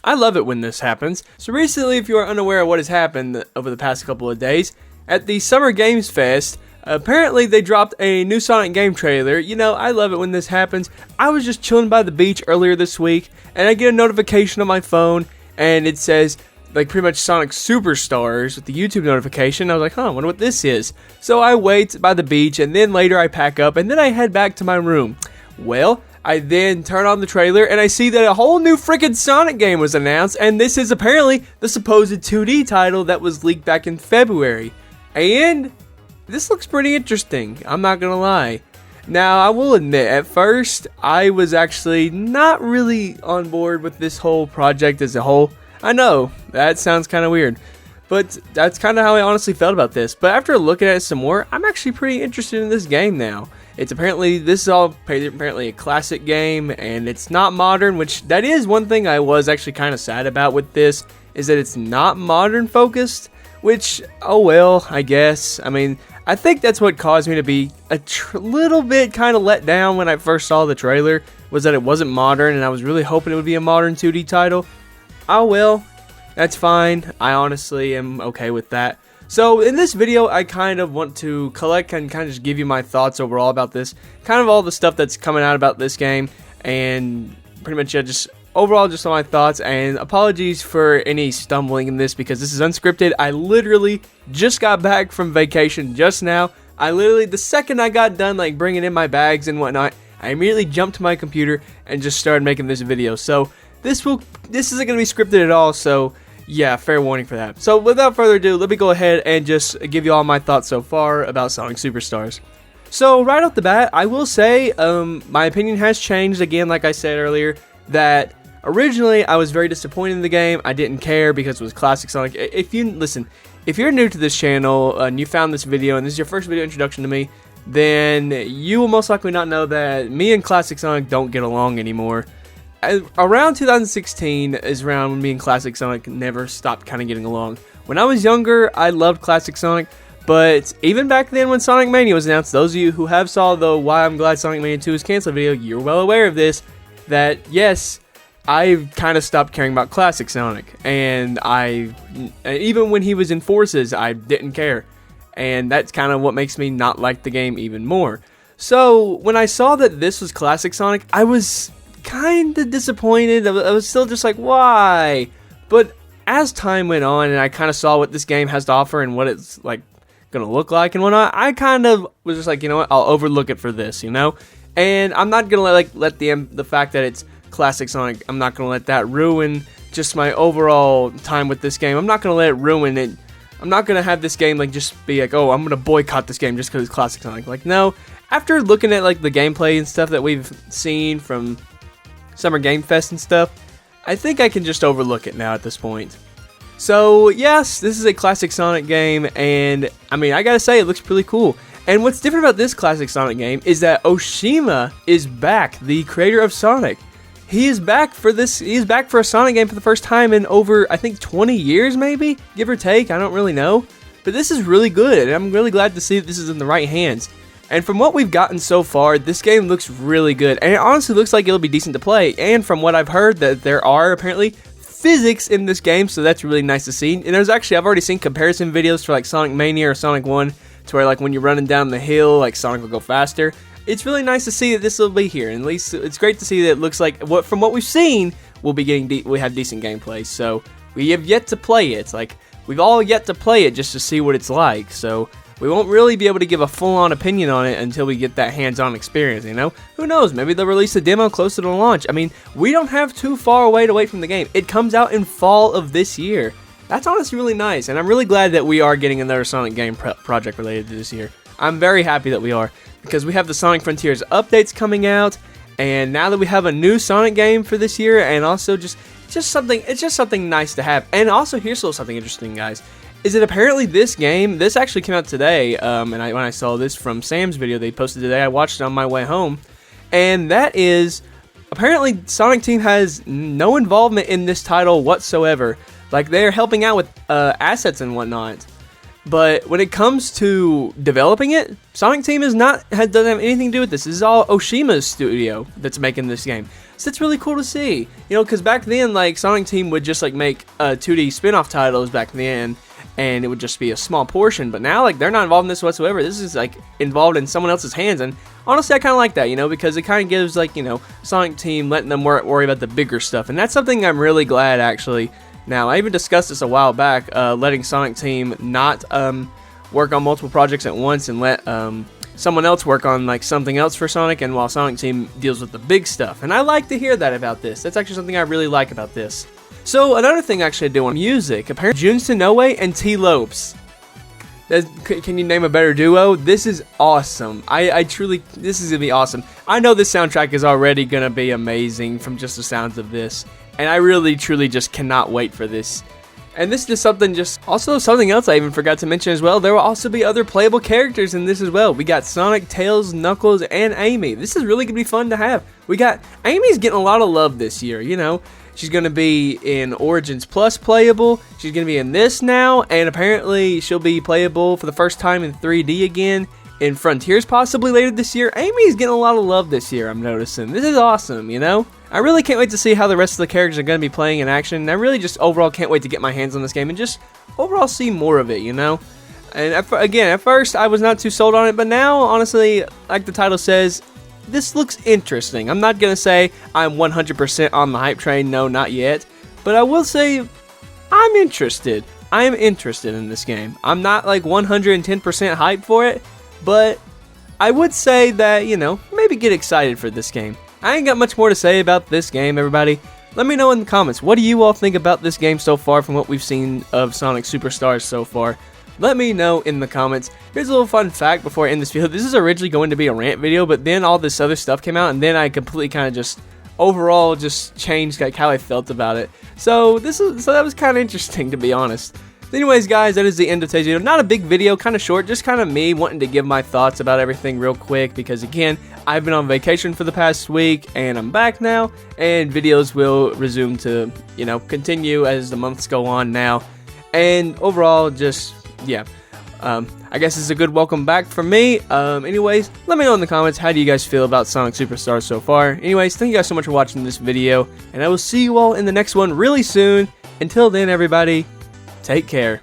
I love it when this happens. So recently, if you are unaware of what has happened over the past couple of days, at the Summer Games Fest, apparently they dropped a new Sonic game trailer. You know, I love it when this happens. I was just chilling by the beach earlier this week, and I get a notification on my phone, and it says, like, pretty much Sonic Superstars with the YouTube notification. I was like, huh, I wonder what this is. So I wait by the beach, and then later I pack up, and then I head back to my room. Well, I then turn on the trailer, and I see that a whole new freaking Sonic game was announced, and this is apparently the supposed 2D title that was leaked back in February. And this looks pretty interesting, I'm not gonna lie. Now, I will admit, at first, I was actually not really on board with this whole project as a whole. I know, that sounds kind of weird, but that's kind of how I honestly felt about this. But after looking at it some more, I'm actually pretty interested in this game now. This is all apparently a classic game, and it's not modern, which that is one thing I was actually kind of sad about with this, is that it's not modern focused, which, oh well, I guess. I mean, I think that's what caused me to be a little bit kind of let down when I first saw the trailer, was that it wasn't modern, and I was really hoping it would be a modern 2D title. Oh well, that's fine. I honestly am okay with that. So in this video, I kind of want to collect and kind of just give you my thoughts overall about this, kind of all the stuff that's coming out about this game, and pretty much just overall just all my thoughts. And apologies for any stumbling in this, because this is unscripted. I literally just got back from vacation just now. The second I got done like bringing in my bags and whatnot, I immediately jumped to my computer and just started making this video. So this isn't going to be scripted at all, so yeah, fair warning for that. So without further ado, let me go ahead and just give you all my thoughts so far about Sonic Superstars. So right off the bat, I will say my opinion has changed again, like I said earlier, that originally I was very disappointed in the game. I didn't care because it was classic Sonic. If you're new to this channel and you found this video and this is your first video introduction to me, then you will most likely not know that me and classic Sonic don't get along anymore. Around 2016 is around when me and Classic Sonic never stopped kind of getting along. When I was younger, I loved Classic Sonic, but even back then when Sonic Mania was announced, those of you who have saw the Why I'm Glad Sonic Mania 2 is canceled video, you're well aware of this, that yes, I kind of stopped caring about Classic Sonic, and even when he was in Forces, I didn't care, and that's kind of what makes me not like the game even more. So when I saw that this was Classic Sonic, I was kind of disappointed. I was still just like, why? But as time went on and I kind of saw what this game has to offer and what it's like gonna look like and whatnot, I kind of was just like, you know what, I'll overlook it for this, you know. And I'm not gonna let the fact that it's classic Sonic, I'm not gonna let that ruin just my overall time with this game. I'm not gonna let it ruin it. I'm not gonna have this game like just be like, oh, I'm gonna boycott this game just because it's classic Sonic. Like, no. After looking at like the gameplay and stuff that we've seen from Summer Game Fest and stuff, I think I can just overlook it now at this point. So yes, this is a classic Sonic game, and I mean, I gotta say, it looks pretty cool. And what's different about this classic Sonic game is that Oshima is back, the creator of Sonic. He is back for this. He is back for a Sonic game for the first time in over, I think, 20 years, maybe, give or take. I don't really know, but this is really good, and I'm really glad to see that this is in the right hands. And from what we've gotten so far, this game looks really good, and it honestly looks like it'll be decent to play. And from what I've heard, that there are apparently physics in this game, so that's really nice to see. And there's actually, I've already seen comparison videos for like Sonic Mania or Sonic 1, to where like when you're running down the hill, like Sonic will go faster. It's really nice to see that this will be here, and at least it's great to see that it looks like, from what we've seen, we'll be getting we have decent gameplay. So we have yet to play it. Like, we've all yet to play it just to see what it's like. So we won't really be able to give a full-on opinion on it until we get that hands-on experience, you know? Who knows, maybe they'll release a demo closer to launch. I mean, we don't have too far away to wait from the game. It comes out in fall of this year. That's honestly really nice, and I'm really glad that we are getting another Sonic game project related to this year. I'm very happy that we are, because we have the Sonic Frontiers updates coming out, and now that we have a new Sonic game for this year, and also it's just something nice to have. And also, here's a little something interesting, guys. Is that apparently this actually came out today, and when I saw this from Sam's video they posted today, I watched it on my way home, and that is, apparently Sonic Team has no involvement in this title whatsoever. Like, they're helping out with assets and whatnot, but when it comes to developing it, Sonic Team doesn't have anything to do with this. This is all Oshima's studio that's making this game. So it's really cool to see, you know, because back then, like, Sonic Team would just, like, make 2D spin-off titles back then, and it would just be a small portion. But now, like, they're not involved in this whatsoever. This is, like, involved in someone else's hands, and honestly, I kind of like that, you know, because it kind of gives, like, you know, Sonic Team letting them worry about the bigger stuff, and that's something I'm really glad, actually. Now, I even discussed this a while back, letting Sonic Team not work on multiple projects at once and let someone else work on like something else for Sonic, and while Sonic Team deals with the big stuff. And I like to hear that about this. That's actually something I really like about this. So another thing actually I do on music, apparently Jun Senoue and T. Lopes. Can you name a better duo? This is awesome. I truly, this is gonna be awesome. I know this soundtrack is already gonna be amazing from just the sounds of this, and I really truly just cannot wait for this. And this is something also something else I even forgot to mention as well. There will also be other playable characters in this as well. We got Sonic, Tails, Knuckles, and Amy. This is really gonna be fun to have. Amy's getting a lot of love this year, you know. She's going to be in Origins Plus playable. She's going to be in this now. And apparently she'll be playable for the first time in 3D again in Frontiers possibly later this year. Amy's getting a lot of love this year, I'm noticing. This is awesome, you know? I really can't wait to see how the rest of the characters are going to be playing in action. I really just overall can't wait to get my hands on this game and just overall see more of it, you know? And at first I was not too sold on it. But now, honestly, like the title says, this looks interesting. I'm not going to say I'm 100% on the hype train. No, not yet. But I will say I'm interested. I am interested in this game. I'm not like 110% hyped for it. But I would say that, you know, maybe get excited for this game. I ain't got much more to say about this game, everybody. Let me know in the comments. What do you all think about this game so far from what we've seen of Sonic Superstars so far? Let me know in the comments. Here's a little fun fact before I end this video. This is originally going to be a rant video, but then all this other stuff came out, and then I completely kind of just overall just changed like how I felt about it. So that was kind of interesting, to be honest. Anyways, guys, that is the end of today's video. Not a big video, kind of short, just kind of me wanting to give my thoughts about everything real quick, because again, I've been on vacation for the past week and I'm back now, and videos will resume to, you know, continue as the months go on now. And overall, just yeah, I guess it's a good welcome back for me. Anyways, let me know in the comments, how do you guys feel about Sonic Superstars so far? Anyways, thank you guys so much for watching this video, and I will see you all in the next one really soon. Until then, everybody, take care.